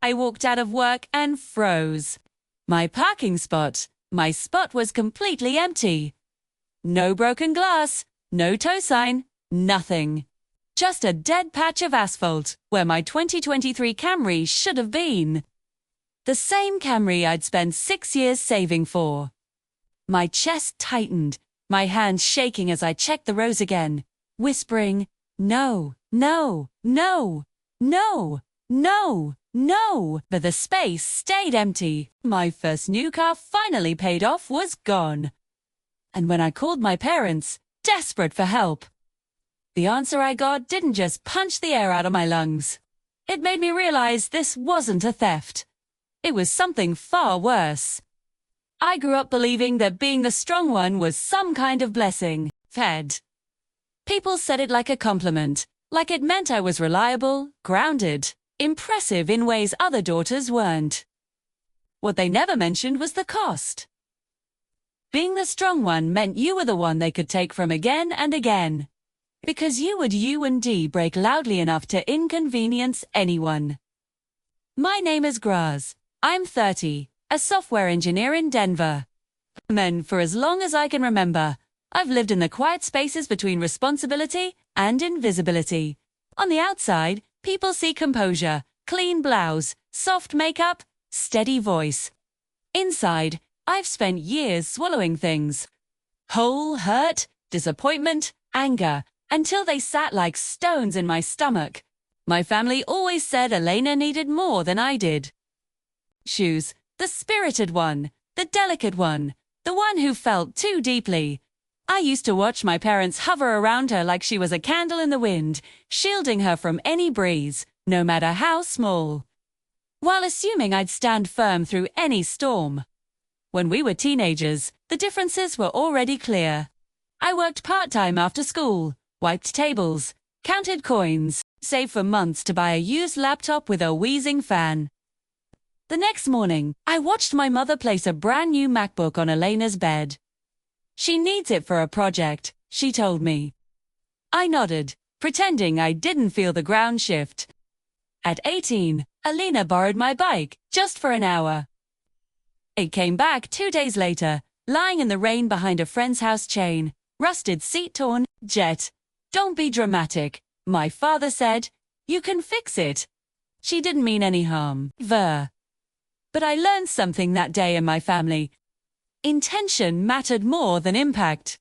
I walked out of work and froze. My parking spot. My spot was completely empty. No broken glass, no tow sign, nothing. Just a dead patch of asphalt where my 2023 Camry should have been. The same Camry I'd spent 6 years saving for. My chest tightened, my hands shaking as I checked the rows again, whispering, no, no, no, no, no, no. But the space stayed empty. My first new car finally paid off was gone. And when I called my parents, desperate for help, the answer I got didn't just punch the air out of my lungs. It made me realize this wasn't a theft. It was something far worse. I grew up believing that being the strong one was some kind of blessing. Fed. People said it like a compliment, like it meant I was reliable, grounded, impressive in ways other daughters weren't. What they never mentioned was the cost. Being the strong one meant you were the one they could take from again and again. Because you would break loudly enough to inconvenience anyone. My name is Graz. I'm 30, a software engineer in Denver. And for as long as I can remember, I've lived in the quiet spaces between responsibility and invisibility. On the outside, people see composure, clean blouse, soft makeup, steady voice. Inside, I've spent years swallowing things. Whole hurt, disappointment, anger, until they sat like stones in my stomach. My family always said Elena needed more than I did. Shoes, the spirited one, the delicate one, the one who felt too deeply. I used to watch my parents hover around her like she was a candle in the wind, shielding her from any breeze, no matter how small, while assuming I'd stand firm through any storm. When we were teenagers, the differences were already clear. I worked part-time after school, wiped tables, counted coins, saved for months to buy a used laptop with a wheezing fan. The next morning, I watched my mother place a brand new MacBook on Elena's bed. She needs it for a project, she told me. I nodded, pretending I didn't feel the ground shift. At 18, Elena borrowed my bike, just for an hour. It came back 2 days later, lying in the rain behind a friend's house chain, rusted seat torn, jet. Don't be dramatic, my father said. You can fix it. She didn't mean any harm. But I learned something that day in my family. Intention mattered more than impact.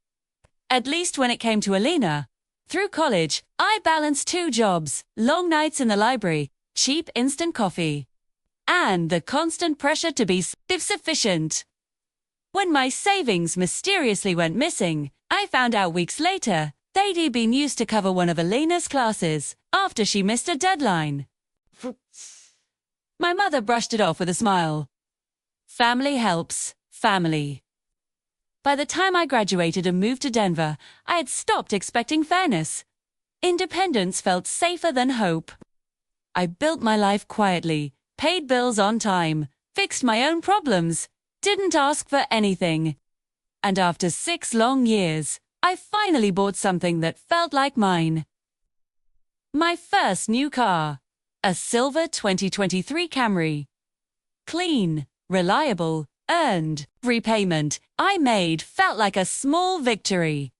At least when it came to Elena. Through college, I balanced 2 jobs, long nights in the library, cheap instant coffee, and the constant pressure to be sufficient. When my savings mysteriously went missing, I found out weeks later they'd been used to cover one of Elena's classes after she missed a deadline. My mother brushed it off with a smile. Family helps family. By the time I graduated and moved to Denver, I had stopped expecting fairness. Independence felt safer than hope. I built my life quietly, paid bills on time, fixed my own problems, didn't ask for anything. And after 6 long years, I finally bought something that felt like mine. My first new car. A silver 2023 Camry. Clean, reliable, earned. Repayment I made felt like a small victory.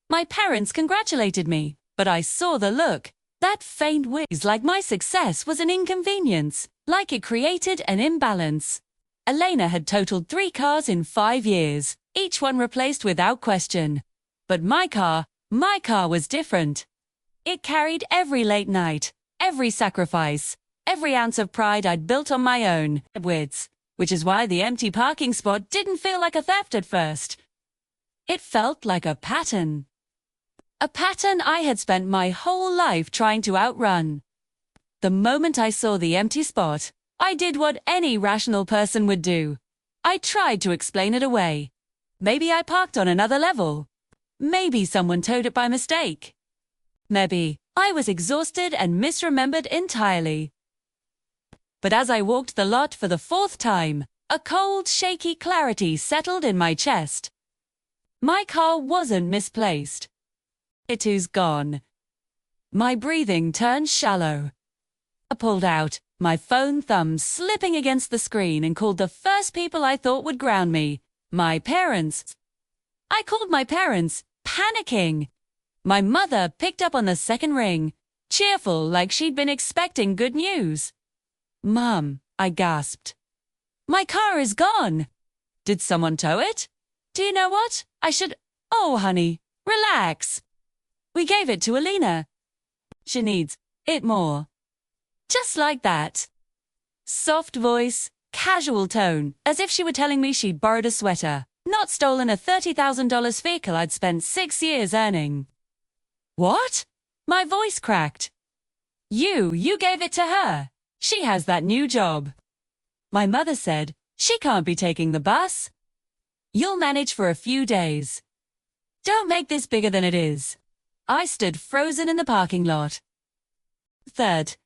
My parents congratulated me, but I saw the look. That faint whiz, like my success was an inconvenience, like it created an imbalance. Elena had totaled 3 cars in 5 years, each one replaced without question. But my car was different. It carried every late night, every sacrifice, every ounce of pride I'd built on my own wits, which is why the empty parking spot didn't feel like a theft at first. It felt like a pattern. A pattern I had spent my whole life trying to outrun. The moment I saw the empty spot, I did what any rational person would do. I tried to explain it away. Maybe I parked on another level. Maybe someone towed it by mistake. Maybe I was exhausted and misremembered entirely. But as I walked the lot for the 4th time, a cold, shaky clarity settled in my chest. My car wasn't misplaced. It is gone. My breathing turned shallow. I pulled out, my phone thumb slipping against the screen, and called the first people I thought would ground me, my parents. I called my parents, panicking. My mother picked up on the second ring, cheerful like she'd been expecting good news. "Mum," I gasped. "My car is gone." "Did someone tow it?" "Do you know what? I should—" "Oh, honey, relax. We gave it to Alina. She needs it more." Just like that. Soft voice, casual tone, as if she were telling me she'd borrowed a sweater, not stolen a $30,000 vehicle I'd spent 6 years earning. "What?" My voice cracked. You gave it to her. She has that new job." My mother said, "She can't be taking the bus. You'll manage for a few days. Don't make this bigger than it is." I stood frozen in the parking lot. Third,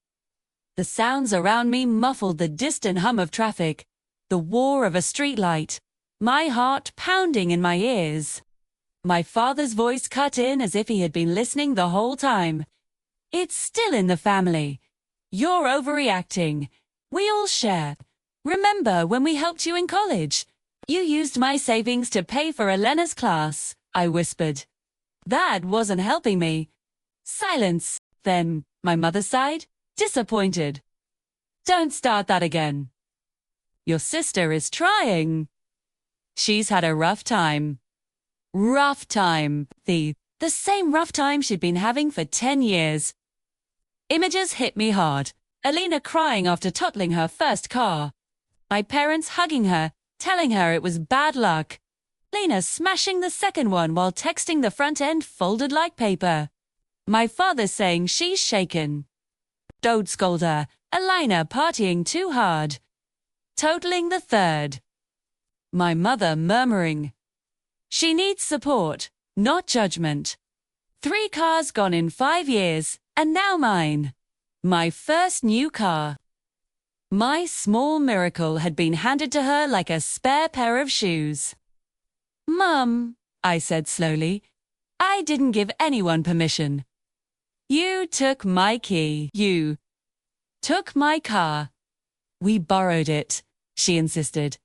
the sounds around me muffled the distant hum of traffic, the whir of a streetlight, my heart pounding in my ears. My father's voice cut in as if he had been listening the whole time. "It's still in the family. You're overreacting. We all share. Remember when we helped you in college? You used my savings to pay for Elena's class," I whispered. That wasn't helping me. Silence. Then, my mother sighed, disappointed. "Don't start that again. Your sister is trying. She's had a rough time." Rough time. The same rough time she'd been having for 10 years. Images hit me hard. Alina crying after totaling her first car. My parents hugging her, telling her it was bad luck. Alina smashing the second one while texting the front end folded like paper. My father saying she's shaken. "Don't scold her. Alina partying too hard." Totaling the third. My mother murmuring, "She needs support, not judgment." 3 cars gone in 5 years, and now mine. My first new car. My small miracle had been handed to her like a spare pair of shoes. "Mum," I said slowly, "I didn't give anyone permission. You took my key. You took my car. We borrowed it," she insisted.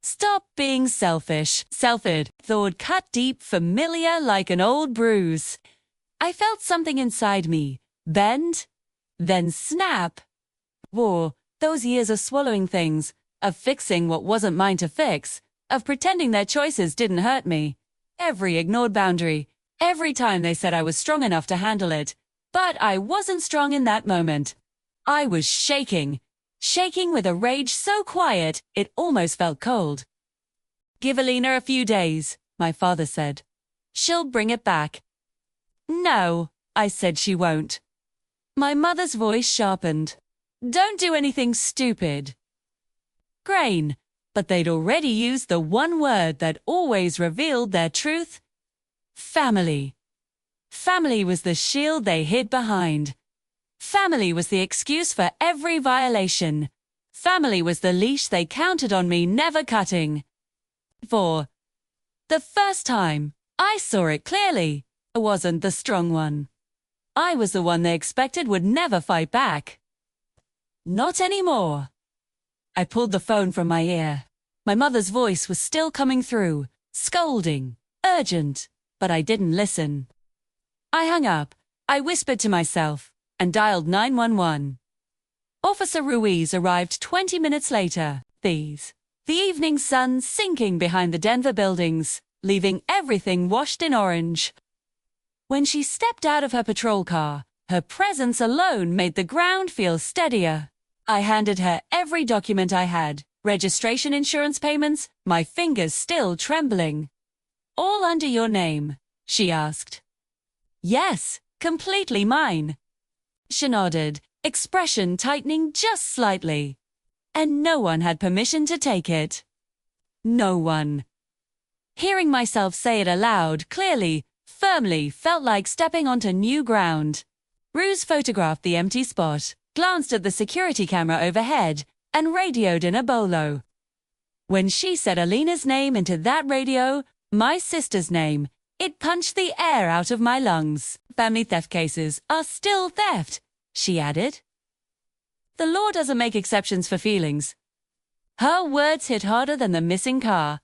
"Stop being selfish." Selfish, thought cut deep, familiar like an old bruise. I felt something inside me bend, then snap. War, those years of swallowing things, of fixing what wasn't mine to fix, of pretending their choices didn't hurt me. Every ignored boundary, every time they said I was strong enough to handle it. But I wasn't strong in that moment. I was shaking with a rage so quiet it almost felt cold. "Give Alina a few days," my father said. "She'll bring it back." "No," I said, "she won't." My mother's voice sharpened. "Don't do anything stupid." Grain, but they'd already used the one word that always revealed their truth. Family. Family was the shield they hid behind. Family was the excuse for every violation. Family was the leash they counted on me never cutting. For the first time, I saw it clearly. I wasn't the strong one. I was the one they expected would never fight back. Not anymore. I pulled the phone from my ear. My mother's voice was still coming through, scolding, urgent, but I didn't listen. I hung up. I whispered to myself and dialed 911. Officer Ruiz arrived 20 minutes later. The evening sun sinking behind the Denver buildings, leaving everything washed in orange. When she stepped out of her patrol car, her presence alone made the ground feel steadier. I handed her every document I had, registration, insurance payments, my fingers still trembling. "All under your name?" she asked. "Yes, completely mine." She nodded, expression tightening just slightly. "And no one had permission to take it." No one. Hearing myself say it aloud, clearly, firmly, felt like stepping onto new ground. Ruse photographed the empty spot, glanced at the security camera overhead, and radioed in a bolo. When she said Alina's name into that radio, my sister's name, it punched the air out of my lungs. "Family theft cases are still theft," she added. The law doesn't make exceptions for feelings. Her words hit harder than the missing car.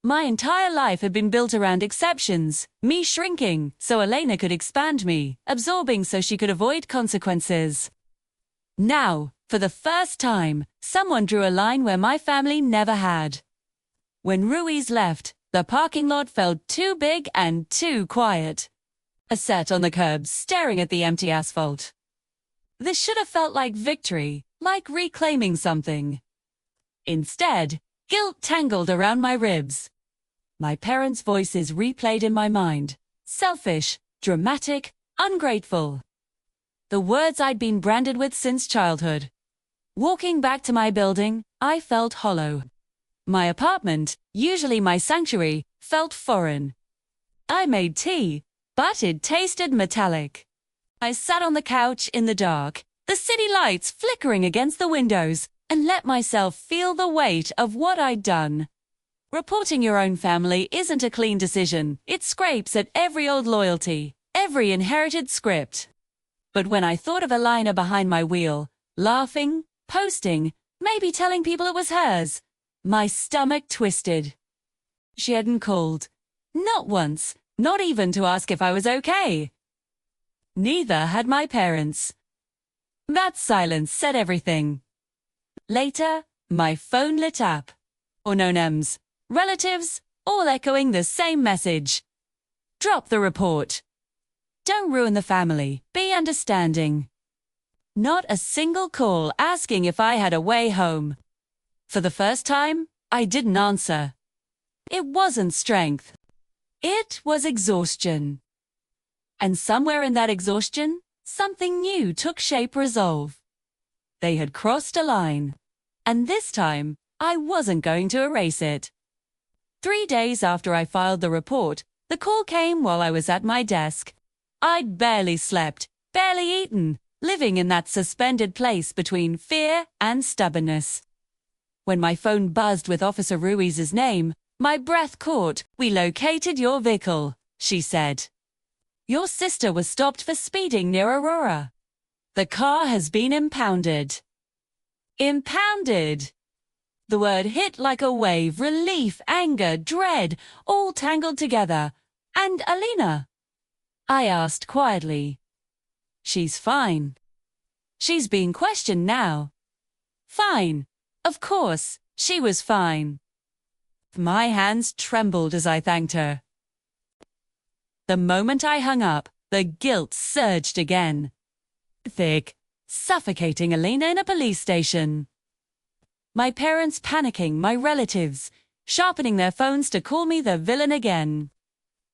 My entire life had been built around exceptions, me shrinking so Elena could expand me, absorbing so she could avoid consequences. Now, for the first time, someone drew a line where my family never had. When Ruiz left, the parking lot felt too big and too quiet. I sat on the curb, staring at the empty asphalt. This should have felt like victory, like reclaiming something. Instead, guilt tangled around my ribs. My parents' voices replayed in my mind. Selfish, dramatic, ungrateful. The words I'd been branded with since childhood. Walking back to my building, I felt hollow. My apartment, usually my sanctuary, felt foreign. I made tea, but it tasted metallic. I sat on the couch in the dark, the city lights flickering against the windows, and let myself feel the weight of what I'd done. Reporting your own family isn't a clean decision. It scrapes at every old loyalty, every inherited script. But when I thought of Elena behind my wheel, laughing, posting, maybe telling people it was hers, my stomach twisted. She hadn't called. Not once, not even to ask if I was okay. Neither had my parents. That silence said everything. Later, my phone lit up. Unknown names, relatives, all echoing the same message. Drop the report. Don't ruin the family, be understanding. Not a single call asking if I had a way home. For the first time, I didn't answer. It wasn't strength. It was exhaustion. And somewhere in that exhaustion, something new took shape. Resolve. They had crossed a line. And this time, I wasn't going to erase it. 3 days after I filed the report, the call came while I was at my desk. I'd barely slept, barely eaten, living in that suspended place between fear and stubbornness. When my phone buzzed with Officer Ruiz's name, my breath caught. "We located your vehicle," she said. "Your sister was stopped for speeding near Aurora. The car has been impounded." Impounded! The word hit like a wave, relief, anger, dread, all tangled together. "And Alina?" I asked quietly. "She's fine." "She's being questioned now." "Fine. Of course, she was fine." My hands trembled as I thanked her. The moment I hung up, the guilt surged again. Thick, suffocating Alina in a police station. My parents panicking, my relatives, sharpening their phones to call me the villain again.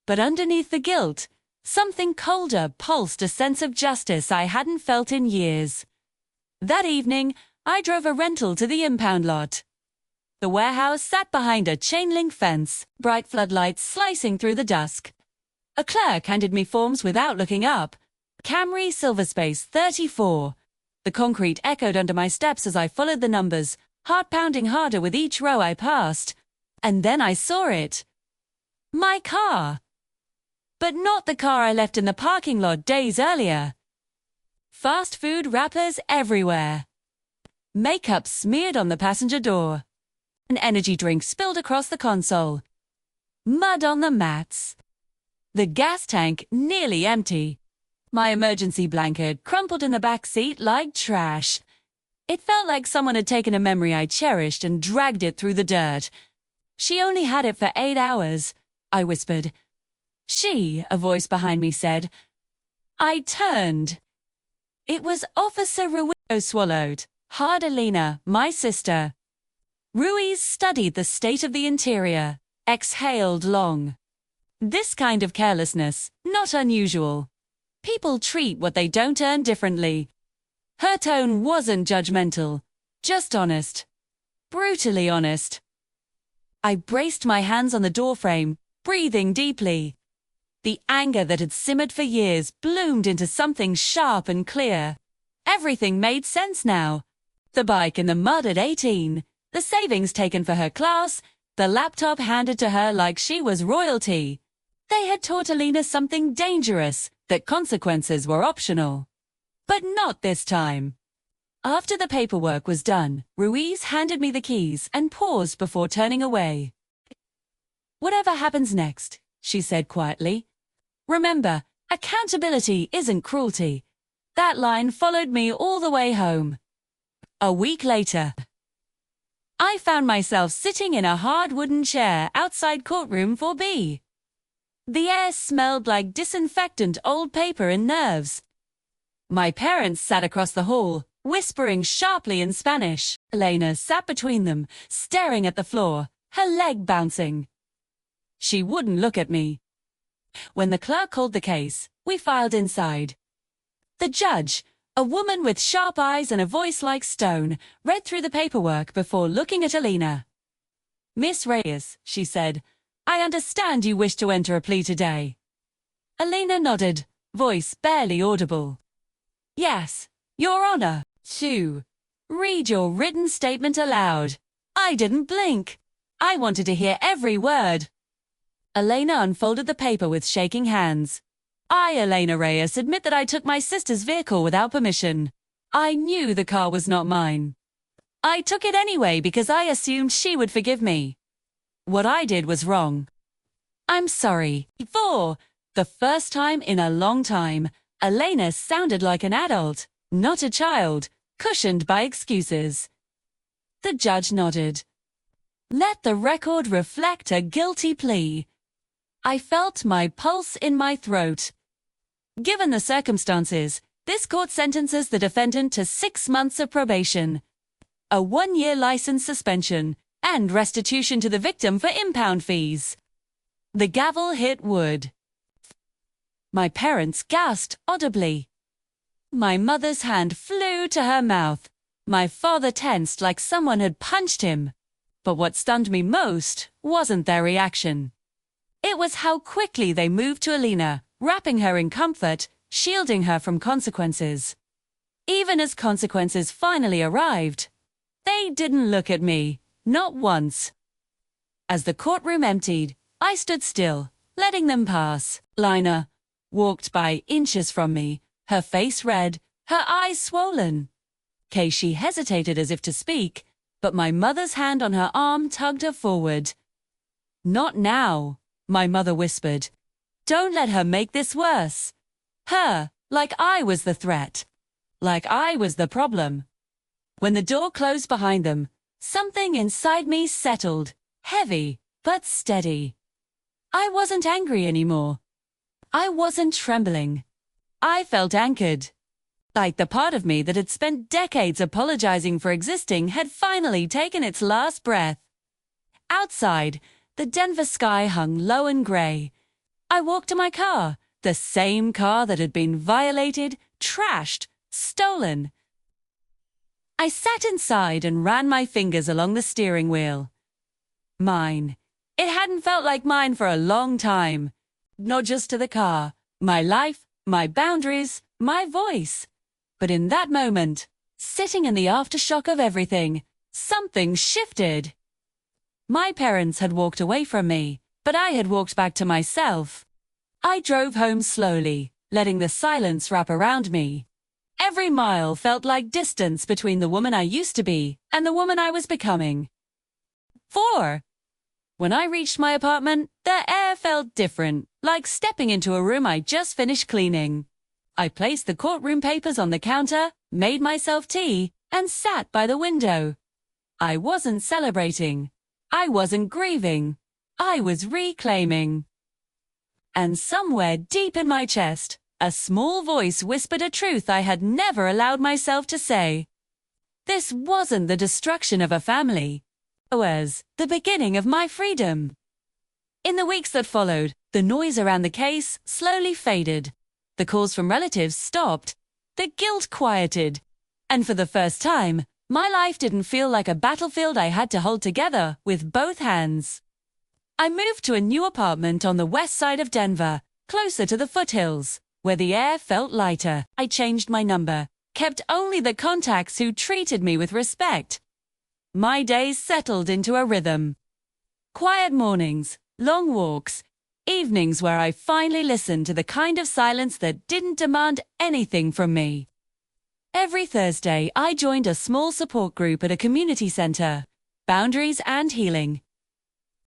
But underneath the guilt, something colder pulsed, a sense of justice I hadn't felt in years. That evening, I drove a rental to the impound lot. The warehouse sat behind a chain-link fence, bright floodlights slicing through the dusk. A clerk handed me forms without looking up. Camry Silverspace 34. The concrete echoed under my steps as I followed the numbers, heart pounding harder with each row I passed. And then I saw it. My car. But not the car I left in the parking lot days earlier. Fast food wrappers everywhere. Makeup smeared on the passenger door. An energy drink spilled across the console. Mud on the mats. The gas tank nearly empty. My emergency blanket crumpled in the back seat like trash. It felt like someone had taken a memory I cherished and dragged it through the dirt. "She only had it for 8 hours," I whispered. "She," a voice behind me said. I turned. It was Officer Ruiz. Swallowed. Hard. Alina, my sister. Ruiz studied the state of the interior, exhaled long. This kind of carelessness, not unusual. People treat what they don't earn differently. Her tone wasn't judgmental, just honest. Brutally honest. I braced my hands on the doorframe, breathing deeply. The anger that had simmered for years bloomed into something sharp and clear. Everything made sense now. The bike in the mud at 18, the savings taken for her class, the laptop handed to her like she was royalty. They had taught Alina something dangerous, that consequences were optional. But not this time. After the paperwork was done, Ruiz handed me the keys and paused before turning away. "Whatever happens next," she said quietly, "remember, accountability isn't cruelty." That line followed me all the way home. A week later, I found myself sitting in a hard wooden chair outside courtroom 4B. The air smelled like disinfectant, old paper, and nerves. My parents sat across the hall, whispering sharply in Spanish. Elena sat between them, staring at the floor, her leg bouncing. She wouldn't look at me. When the clerk called the case, we filed inside. The judge, a woman with sharp eyes and a voice like stone, read through the paperwork before looking at Elena. "Miss Reyes," she said, "I understand you wish to enter a plea today." Elena nodded, voice barely audible. "Yes, Your Honor." 2. Read your written statement aloud. I didn't blink. I wanted to hear every word. Elena unfolded the paper with shaking hands. "I, Elena Reyes, admit that I took my sister's vehicle without permission. I knew the car was not mine. I took it anyway because I assumed she would forgive me. What I did was wrong. I'm sorry." 4. The first time in a long time, Elena sounded like an adult, not a child, cushioned by excuses. The judge nodded. "Let the record reflect a guilty plea." I felt my pulse in my throat. Given the circumstances, this court sentences the defendant to 6 months of probation, a 1-year license suspension, and restitution to the victim for impound fees. The gavel hit wood. My parents gasped audibly. My mother's hand flew to her mouth. My father tensed like someone had punched him. But what stunned me most wasn't their reaction. It was how quickly they moved to Elena, wrapping her in comfort, shielding her from consequences. Even as consequences finally arrived, they didn't look at me, not once. As the courtroom emptied, I stood still, letting them pass. Elena walked by inches from me, her face red, her eyes swollen. She hesitated as if to speak, but my mother's hand on her arm tugged her forward. "Not now," my mother whispered. "Don't let her make this worse." Her, like I was the threat. Like I was the problem. When the door closed behind them, something inside me settled, heavy but steady. I wasn't angry anymore. I wasn't trembling. I felt anchored. Like the part of me that had spent decades apologizing for existing had finally taken its last breath. Outside, the Denver sky hung low and gray. I walked to my car, the same car that had been violated, trashed, stolen. I sat inside and ran my fingers along the steering wheel. Mine. It hadn't felt like mine for a long time. Not just to the car, my life, my boundaries, my voice. But in that moment, sitting in the aftershock of everything, something shifted. My parents had walked away from me, but I had walked back to myself. I drove home slowly, letting the silence wrap around me. Every mile felt like distance between the woman I used to be and the woman I was becoming. 4. When I reached my apartment, the air felt different, like stepping into a room I just finished cleaning. I placed the courtroom papers on the counter, made myself tea, and sat by the window. I wasn't celebrating. I wasn't grieving. I was reclaiming. And somewhere deep in my chest, a small voice whispered a truth I had never allowed myself to say. This wasn't the destruction of a family. It was the beginning of my freedom. In the weeks that followed, the noise around the case slowly faded. The calls from relatives stopped. The guilt quieted. And for the first time, my life didn't feel like a battlefield I had to hold together with both hands. I moved to a new apartment on the west side of Denver, closer to the foothills, where the air felt lighter. I changed my number, kept only the contacts who treated me with respect. My days settled into a rhythm. Quiet mornings, long walks, evenings where I finally listened to the kind of silence that didn't demand anything from me. Every Thursday, I joined a small support group at a community center. Boundaries and healing.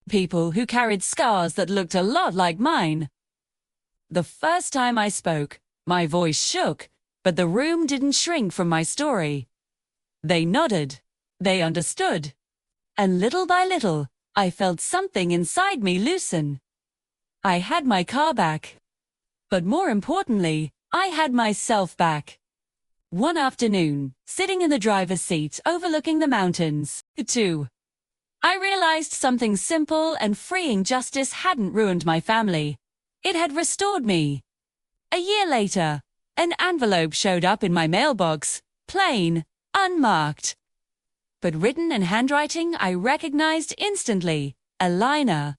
People who carried scars that looked a lot like mine. The first time I spoke, my voice shook, but the room didn't shrink from my story. They nodded. They understood. And little by little, I felt something inside me loosen. I had my car back. But more importantly, I had myself back. One afternoon, sitting in the driver's seat overlooking the mountains, I realized something simple and freeing. Justice hadn't ruined my family. It had restored me. A year later, an envelope showed up in my mailbox, plain, unmarked. But written in handwriting I recognized instantly, a liner.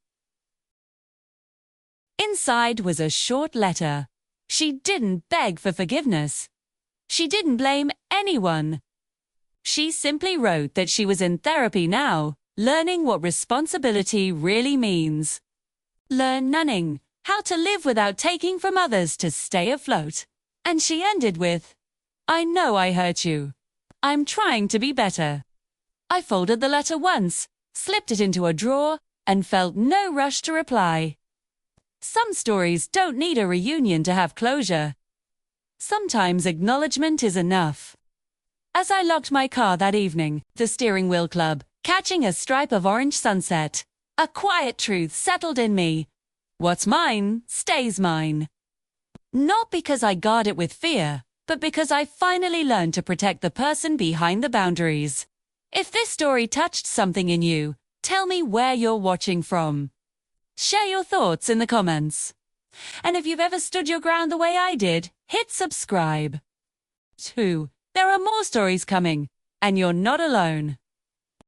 Inside was a short letter. She didn't beg for forgiveness. She didn't blame anyone. She simply wrote that she was in therapy now, learning what responsibility really means. Learn nunning, how to live without taking from others to stay afloat. And she ended with, I know I hurt you. I'm trying to be better. I folded the letter once, slipped it into a drawer, and felt no rush to reply. Some stories don't need a reunion to have closure. Sometimes acknowledgement is enough. As I locked my car that evening, the steering wheel club, catching a stripe of orange sunset, a quiet truth settled in me. What's mine stays mine. Not because I guard it with fear, but because I finally learned to protect the person behind the boundaries. If this story touched something in you, tell me where you're watching from. Share your thoughts in the comments. And if you've ever stood your ground the way I did, hit subscribe. 2. There are more stories coming, and you're not alone.